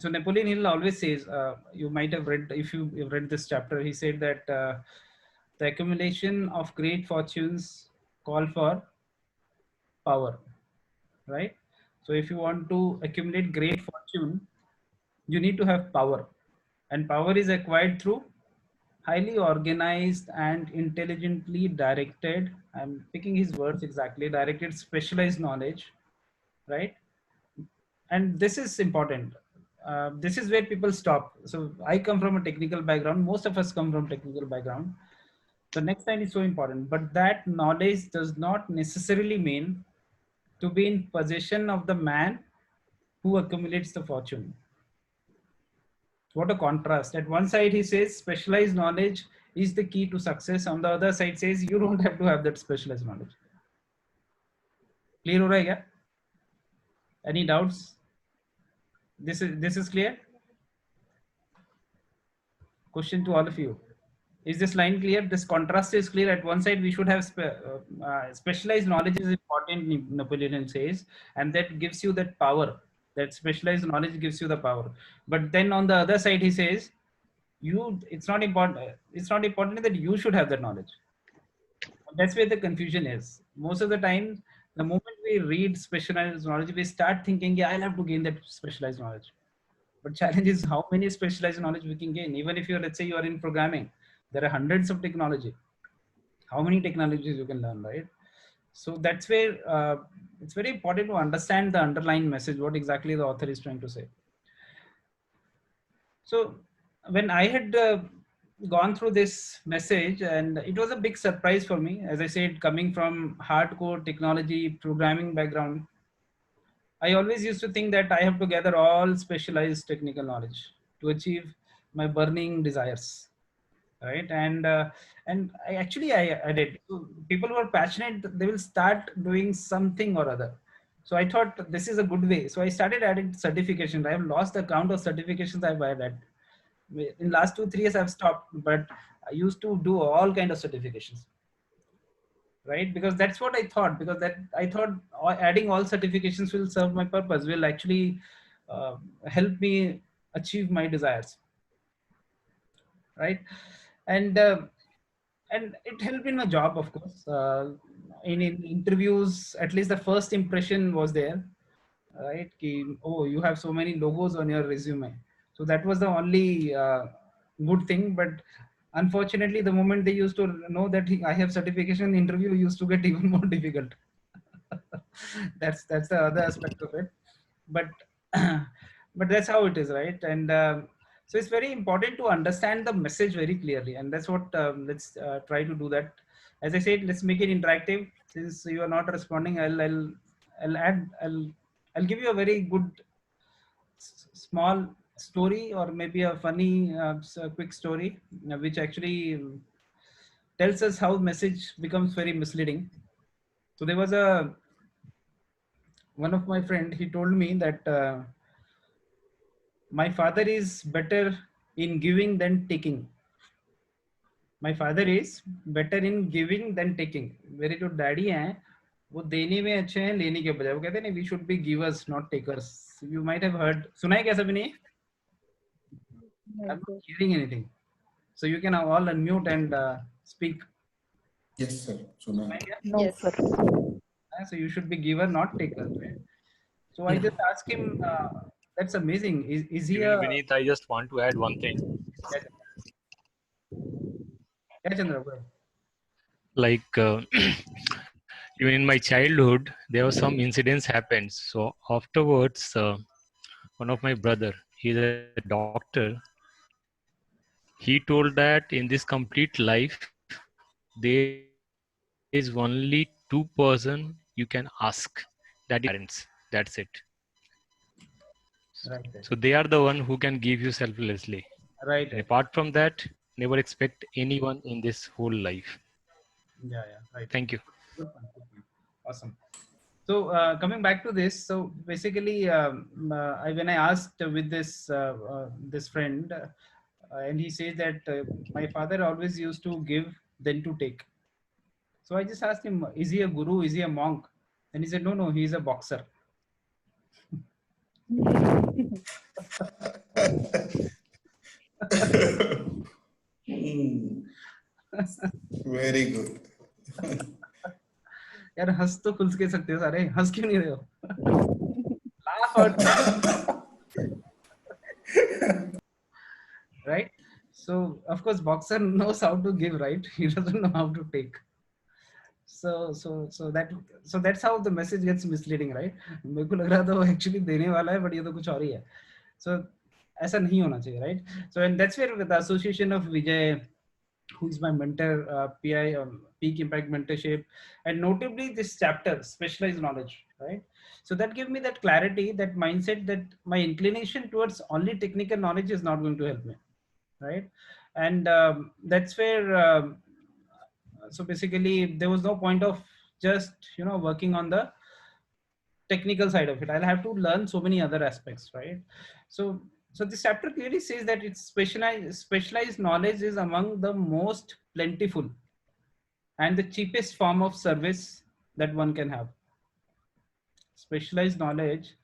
So Napoleon Hill always says, you might have read, if you've read this chapter, he said that the accumulation of great fortunes call for power, right? So if you want to accumulate great fortune, you need to have power, and power is acquired through highly organized and intelligently directed, I'm picking his words exactly, directed specialized knowledge, right? And this is important. This is where people stop. So I come from a technical background, most of us come from technical background. The next line is so important: but that knowledge does not necessarily mean to be in possession of the man who accumulates the fortune. What a contrast. At one side he says specialized knowledge is the key to success, on the other side says you don't have to have that specialized knowledge. Clear ho raha hai kya? Any doubts? This is clear? Question to all of you. Is this line clear? This contrast is clear. At one side, we should have specialized knowledge is important, Napoleon says, and that gives you that power. That specialized knowledge gives you the power. But then on the other side, he says, it's not important. It's not important that you should have that knowledge. That's where the confusion is. Most of the time, the moment we read specialized knowledge, we start thinking, yeah, I'll have to gain that specialized knowledge. But challenge is how many specialized knowledge we can gain. Even if you're, let's say you are in programming, there are hundreds of technology. How many technologies you can learn, right? So that's where it's very important to understand the underlying message, what exactly the author is trying to say. So when I had gone through this message, and it was a big surprise for me, as I said, coming from hardcore technology programming background, I always used to think that I have to gather all specialized technical knowledge to achieve my burning desires, right? And I did. So people who are passionate, they will start doing something or other. So I thought this is a good way. So I started adding certifications. I have lost the count of certifications I've added. In last 2-3 years, I've stopped, but I used to do all kind of certifications, right? Because that's what I thought. Because that I thought adding all certifications will serve my purpose. Will actually help me achieve my desires, right? And it helped in my job, of course. In interviews, at least the first impression was there, right? Ki, oh, you have so many logos on your resume. So that was the only good thing. But unfortunately, the moment they used to know that I have certification, interview used to get even more difficult. That's the other aspect of it. But but that's how it is, right? And so it's very important to understand the message very clearly, and that's what let's try to do that. As I said, let's make it interactive. Since you are not responding, I'll give you a very good small story, or maybe a funny quick story, which actually tells us how message becomes very misleading. So there was a one of my friend, he told me that my father is better in giving than taking. My father is better in giving than taking. मेरे जो daddy हैं वो देने में अच्छे हैं लेने के बजाय. वो कहते हैं we should be givers not takers. You might have heard. सुना है क्या सभी ने? I'm not hearing anything. So you can all unmute and speak. Yes, sir. सुना है. No, sir. So you should be giver not taker. Right? So I just asked him. That's amazing. Is he a? Vineet, I just want to add one thing. Yeah, Chandra, go ahead. Like even in my childhood, there were some incidents happened. So afterwards, one of my brother, he's a doctor. He told that in this complete life, there is only 2 person you can ask. That is parents. That's it. Right. So they are the one who can give you selflessly. Right. And apart from that, never expect anyone in this whole life. Yeah, right. Thank you. Good point. Awesome. So coming back to this, so basically, when I asked with this friend, and he says that my father always used to give then to take. So I just asked him, is he a guru? Is he a monk? And he said, no, he's a boxer. Hmm, very good. यार हंस तो खुल के सकते हो सारे, हंस क्यों नहीं रहे हो? Laugh out loud. Right? So of course boxer knows how to give, right? He doesn't know how to take. So that's how the message gets misleading, right? मेरे को लग रहा था वो actually देने वाला है, but ये तो कुछ और ही है. So ऐसा नहीं होना चाहिए, right? So and that's where with the association of Vijay, who is my mentor, PI, Peak Impact Mentorship, and notably this chapter, specialized knowledge, right? So that gave me that clarity, that mindset, that my inclination towards only technical knowledge is not going to help me, right? And that's where, so basically, there was no point of just working on the technical side of it. I'll have to learn so many other aspects, right? So this chapter clearly says that it's specialized knowledge is among the most plentiful and the cheapest form of service that one can have. Specialized knowledge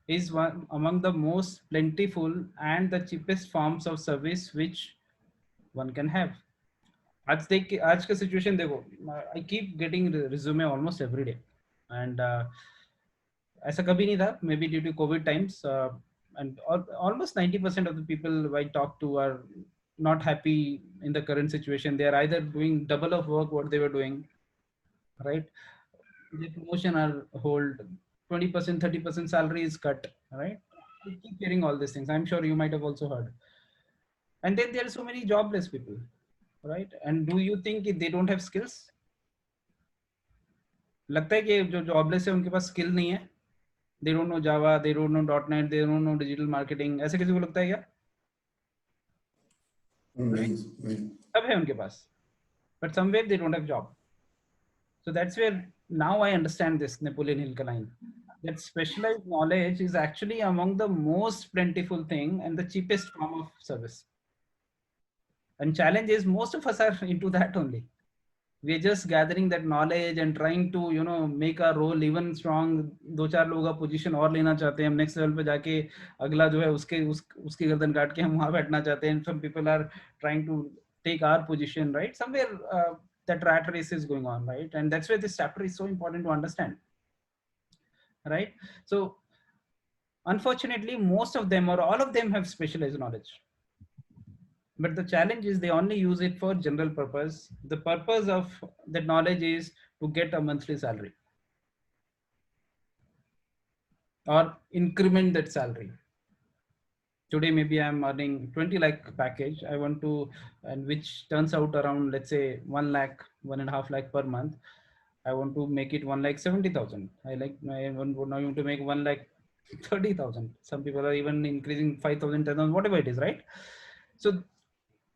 is one among the most plentiful and the cheapest forms of service which one can have. आज का situation देखो, I keep getting resume almost every day, and ऐसा कभी नहीं था, maybe due to COVID times, and almost 90% of the people I talk to are not happy in the current situation. They are either doing double of work what they were doing, right? The promotion are hold, 20%, 30% salary is cut, right? We keep hearing all these things. I'm sure you might have also heard. And then there are so many jobless people, right? And do you think they don't have skills? लगता है कि जो jobless है उनके पास skill नहीं है? They don't know Java, they don't know .NET, they don't know digital marketing. ऐसे किसी को लगता है क्या? नहीं, सब है उनके पास, but somewhere they don't have job. So that's where now I understand this Napoleon Hill ka line, that specialized knowledge is actually among the most plentiful thing and the cheapest form of service. And challenge is most of us are into that only. We are just gathering that knowledge and trying to make our role even strong. दो चार लोगों का position और लेना चाहते हैं हम, next level पे जाके अगला जो है उसकी गर्दन काट के हम वहां बैठना चाहते हैं. Some people are trying to take our position, right? Somewhere that rat race is going on, right? And that's where this chapter is so important to understand, right? So unfortunately most of them or all of them have specialized knowledge, but the challenge is they only use it for general purpose. The purpose of that knowledge is to get a monthly salary or increment that salary. Today maybe I'm earning 20 lakh package, I want to, and which turns out around, let's say, 1 lakh, 1.5 lakh per month. I want to make it 1,70,000. I want to make 1,30,000. Some people are even increasing 5,000, 10,000, whatever it is, right? So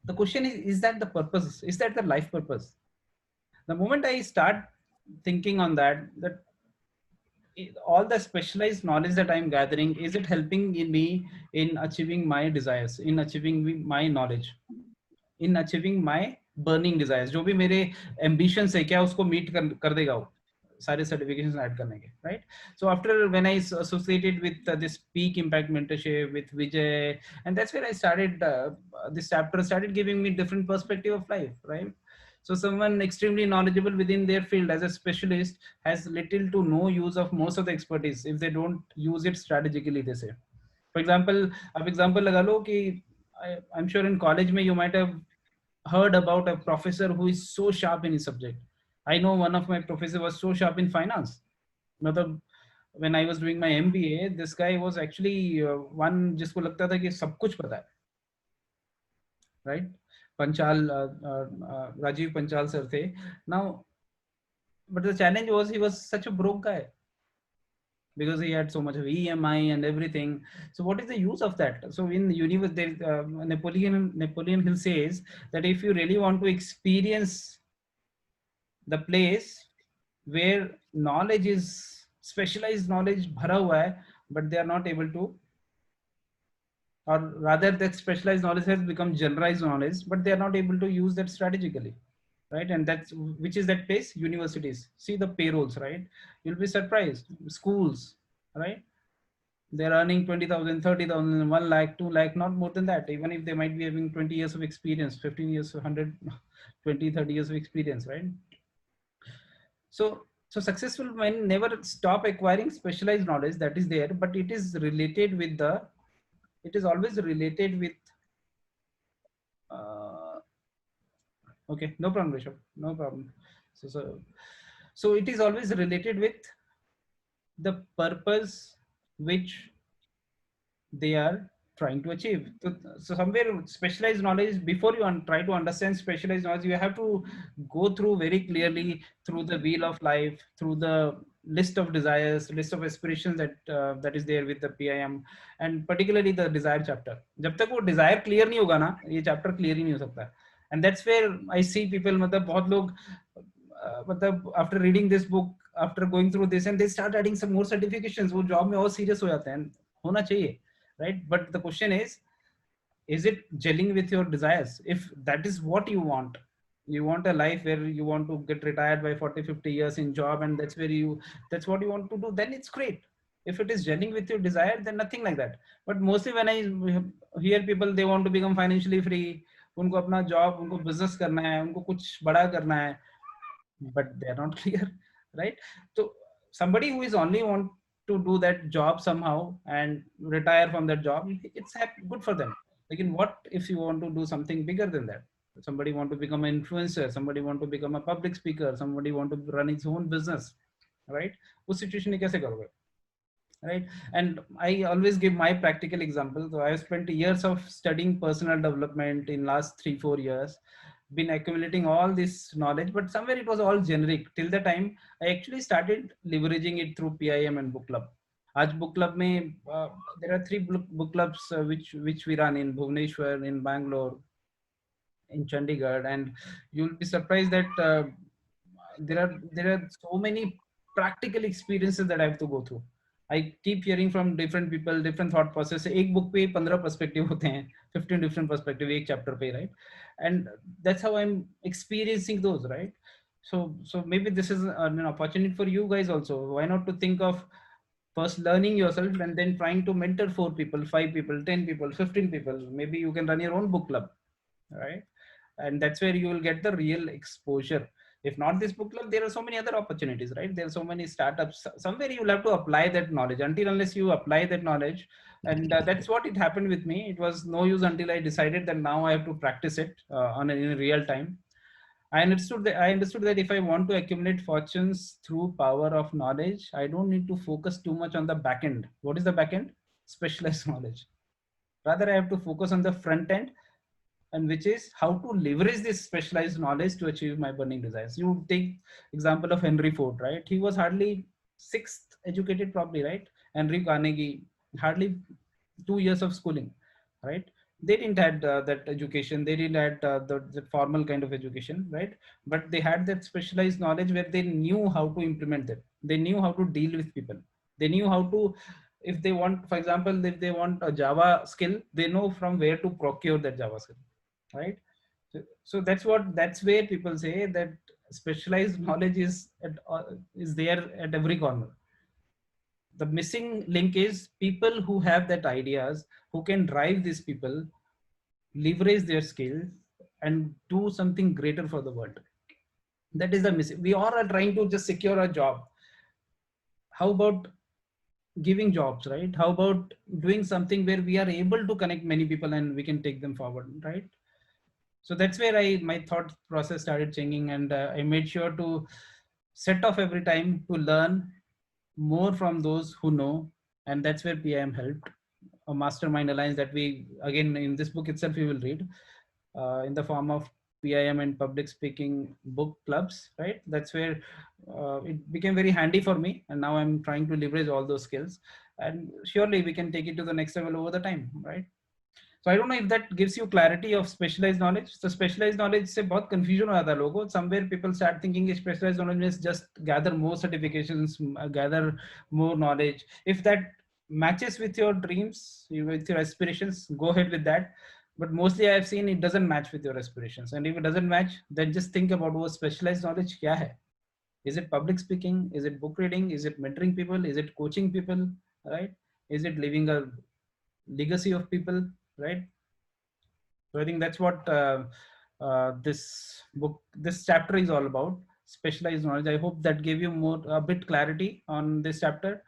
the question is that the purpose? Is that the life purpose? The moment I start thinking on that all the specialized knowledge that I'm gathering, is it helping in me in achieving my desires, in achieving my knowledge, in achieving my burning desires? जो भी मेरे ambitions है, क्या उसको meet कर देगा वो सारे certifications add करने के, right? So after when I associated with this Peak Impact Mentorship with Vijay, and that's where I started this chapter started giving me different perspective of life, right? So someone extremely knowledgeable within their field as a specialist has little to no use of most of the expertise if they don't use it strategically, they say. For example, अब example लगा लो कि I'm sure in college में you might have heard about a professor who is so sharp in his subject. I know one of my professor was so sharp in finance. मतलब when I was doing my MBA, this guy was actually one जिसको लगता था कि सब कुछ पता है, right? Panchal, Rajiv Panchal sir the. Now, but the challenge was he was such a broke guy because he had so much of EMI and everything. So what is the use of that? So in the universe, Napoleon Hill says that if you really want to experience the place where knowledge is specialized knowledge bhara hua hai, but they are not able to, or rather that specialized knowledge has become generalized knowledge, but they are not able to use that strategically, right? And that's which is that place, universities. See the payrolls, right? You'll be surprised. Schools, right? They're earning 20,000, 30,000, 1 lakh, 2 lakh, not more than that. Even if they might be having 20 years of experience, 15 years, 100, 20, 30 years of experience, right? So successful men never stop acquiring specialized knowledge that is there, but it is related with the, it is always related with, uh, okay, no problem, Rishabh, no problem. So it is always related with the purpose which they are trying to achieve. So somewhere specialized knowledge, before you try to understand specialized knowledge, you have to go through very clearly through the wheel of life, through the list of desires, list of aspirations that that is there with the PIM, and particularly the desire chapter. जब तक वो desire clear नहीं होगा ना, ये chapter clear ही नहीं हो सकता. And that's where I see people, मतलब बहुत लोग मतलब after reading this book, after going through this, and they start adding some more certifications, वो job में और serious हो जाते हैं. होना चाहिए, right? But the question is it gelling with your desires? If that is what you want a life where you want to get retired by 40, 50 years in job, and that's where that's what you want to do, then it's great. If it is gelling with your desire, then nothing like that. But mostly when I hear people, they want to become financially free, उनको अपना job, उनको business करना है, उनको कुछ बड़ा करना है, but they are not clear, right? So somebody who is only want to do that job somehow and retire from that job, it's good for them. Again, what if you want to do something bigger than that? Somebody want to become an influencer, somebody want to become a public speaker, somebody want to run his own business, right? उस situation में कैसे करोगे, right? And I always give my practical example. So I have spent years of studying personal development in last 3-4 years, been accumulating all this knowledge, but somewhere it was all generic till the time I actually started leveraging it through PIM and book club. आज book club में there are 3 book clubs which we run in Bhubaneswar, in Bangalore, in Chandigarh, and you'll be surprised that there are so many practical experiences that I have to go through. I keep hearing from different people, different thought process. एक book पे 15 perspective होते हैं, 15 different perspective एक chapter पे, right? And that's how I'm experiencing those, right? So maybe this is an opportunity for you guys also. Why not to think of first learning yourself and then trying to mentor 4 people, 5 people, 10 people, 15 people. Maybe you can run your own book club, right? And that's where you will get the real exposure. If not this book club, there are so many other opportunities, right? There are so many startups. Somewhere you will have to apply that knowledge. Until unless you apply that knowledge, and that's what it happened with me. It was no use until I decided that now I have to practice it in real time. I understood that if I want to accumulate fortunes through power of knowledge, I don't need to focus too much on the back end. What is the back end? Specialized knowledge. Rather, I have to focus on the front end, and which is how to leverage this specialized knowledge to achieve my burning desires. You take example of Henry Ford, right? He was hardly 6th educated, probably, right? Henry Carnegie, hardly 2 years of schooling, right? They didn't had that education. They didn't had the formal kind of education, right? But they had that specialized knowledge where they knew how to implement it. They knew how to deal with people. They knew how to, if they want, for example, if they want a Java skill, they know from where to procure that Java skill, right? So that's where people say that specialized knowledge is there at every corner. The missing link is people who have that ideas, who can drive these people, leverage their skills, and do something greater for the world. That is the missing. We all are trying to just secure a job. How about giving jobs, right? How about doing something where we are able to connect many people and we can take them forward, right? So that's where my thought process started changing, and I made sure to set off every time to learn more from those who know, and that's where PIM helped. A mastermind alliance that we, again, in this book itself we will read in the form of PIM and public speaking book clubs, right? That's where it became very handy for me, and now I'm trying to leverage all those skills, and surely we can take it to the next level over the time, right? So I don't know if that gives you clarity of specialized knowledge. So specialized knowledge से बहुत confusion हो जाता है लोगों को. Somewhere people start thinking specialized knowledge means just gather more certifications, gather more knowledge. If that matches with your dreams, with your aspirations, go ahead with that. But mostly I have seen it doesn't match with your aspirations. And if it doesn't match, then just think about what specialized knowledge क्या है. Is it public speaking? Is it book reading? Is it mentoring people? Is it coaching people? Right? Is it leaving a legacy of people, right? So I think that's what this book, this chapter is all about. Specialized knowledge. I hope that gave you more a bit clarity on this chapter,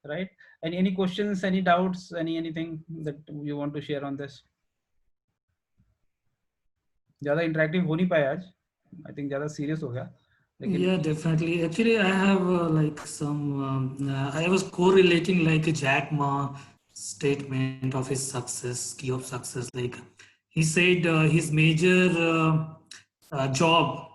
right? And any questions, any doubts, anything that you want to share on this? ज़्यादा interactive हो नहीं पाया आज. I think ज़्यादा serious हो गया. लेकिन Yeah, definitely. Actually, I have like some. I was correlating like Jack Ma statement of his success, key of success. Like he said, his major job,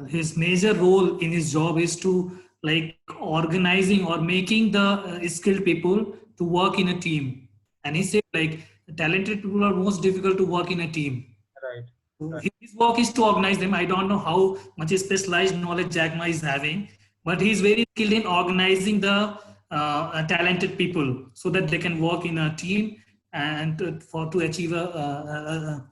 his major role in his job is to like organizing or making the skilled people to work in a team. And he said like talented people are most difficult to work in a team. right. His work is to organize them. I don't know how much specialized knowledge Jack Ma is having, but he's very skilled in organizing the talented people so that they can work in a team and to achieve a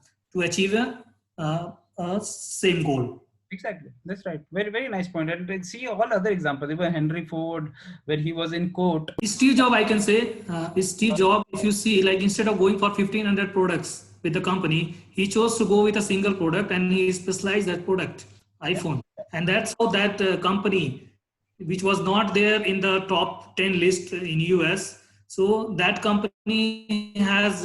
same goal. Exactly, that's right. Very, very nice point. And see all other examples. Even Henry Ford, when he was in court. Steve Jobs, I can say, Steve Jobs, if you see, like instead of going for 1,500 products with the company, he chose to go with a single product and he specialized that product, iPhone. And that's how that company, which was not there in the top 10 list in US, so that company has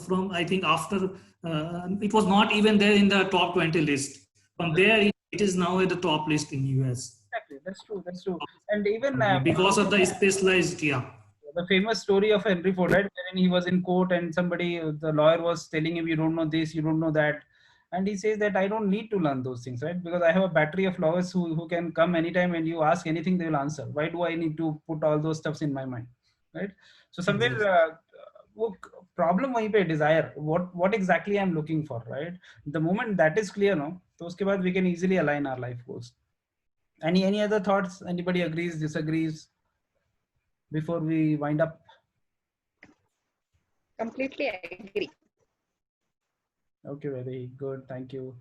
from, I think after, it was not even there in the top 20 list. From there, it is now at the top list in US. Exactly, that's true, that's true. And even because of the specialized, yeah. The famous story of Henry Ford, right? Wherein he was in court and somebody, the lawyer was telling him, you don't know this, you don't know that. And he says that I don't need to learn those things, right? Because I have a battery of lawyers who can come anytime and you ask anything, they will answer. Why do I need to put all those stuffs in my mind, right? So somewhere, problem वहीं पे desire. What exactly I'm looking for, right? The moment that is clear, no, तो उसके बाद we can easily align our life goals. Any other thoughts? Anybody agrees, disagrees? Before we wind up? Completely agree. Okay, very good. Thank you.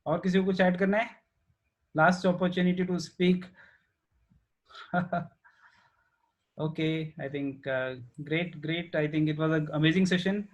और किसी को कुछ add करना है? Last opportunity to speak. Okay, I think great. I think it was an amazing session.